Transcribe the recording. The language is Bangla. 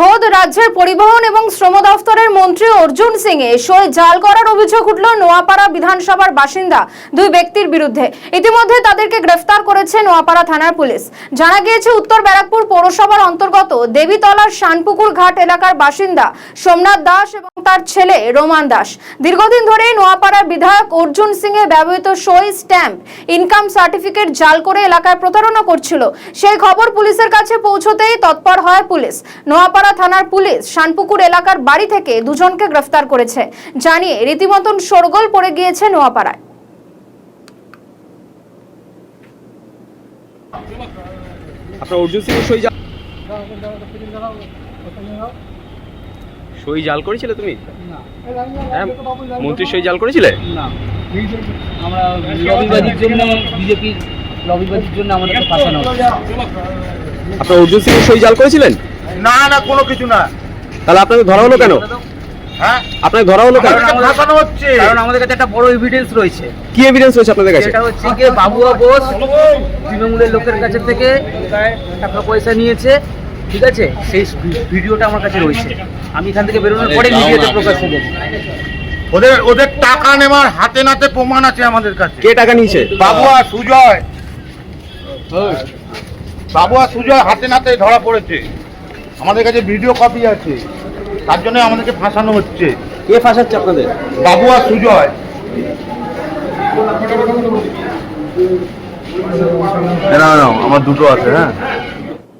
খোদ রাজ্যের পরিবহন এবং শ্রম দফতরের মন্ত্রী অর্জুন সিং এ সই জাল করার অভিযোগ উঠল নোয়াপাড়া বিধানসভার বাসিন্দা দুই ব্যক্তির বিরুদ্ধে। ইতিমধ্যে তাদেরকে গ্রেফতার করেছে নোয়াপাড়া থানার পুলিশ। জানা গিয়েছে উত্তর ব্যারাকপুর পৌরসভার অন্তর্গত দেবীতলার শানপুকুর ঘাট এলাকার বাসিন্দা সোমনাথ দাস এবং তার ছেলে রোমান দাস দীর্ঘদিন ধরে নোয়াপাড়ার বিধায়ক অর্জুন সিং এর ব্যবহৃত সই স্ট্যাম্প ইনকাম সার্টিফিকেট জাল করে এলাকায় প্রতারণা করছিল। সেই খবর পুলিশের কাছে পৌঁছতেই তৎপর হয় পুলিশ। নোয়াপাড়া থানার পুলিশ শানপুকুর এলাকার বাড়ি থেকে দুজনকে গ্রেফতার করেছে। জানিয়ে রীতিমতন শোরগোল পড়ে গিয়েছে নোয়াপাড়ায়। আপনার অর্জুন সিং সই জাল করেছিলে তুমি? হ্যাঁ, মন্ত্রী সই জাল করেছিলে? না, আমরা লবিবাজির জন্য বিজেপির লবিবাজির জন্য আমাদেরকে ফাঁসানো হচ্ছে। আপনার অর্জুন সিং সই জাল করেছিলেন? না না, কোনো কিছু না। তাহলে আপনাকে ধরা হলো কেন? হ্যাঁ, আপনাকে ধরা হলো কেন? ফাঁসানো হচ্ছে। কারণ আমাদের কাছে একটা বড় এভিডেন্স রয়েছে। কি এভিডেন্স রয়েছে আপনাদের কাছে? সেটা হচ্ছে কি, বাবুয়া বোস তৃণমূলের লোকের কাছে থেকে টাকা পয়সা নিয়েছে, ঠিক আছে? সেই ভিডিওটা আমার কাছে রয়েছে। আমি এখান থেকে বেরোনোর পরে মিডিয়াতে প্রকাশ করেছি। ওদের টাকা নেওয়ার হাতে নাতে প্রমাণ আছে আমাদের কাছে। কে টাকা নিয়েছে? বাবুয়া সুজয় হাতে নাতে ধরা পড়েছে। আমাদের কাছে ভিডিও কপি আছে। তার জন্য আমাদেরকে ফাঁসানো হচ্ছে। কে ফাঁসাচ্ছে আপনাদের? বাবুয়া সুজয়। না আমার দুটো আছে। হ্যাঁ।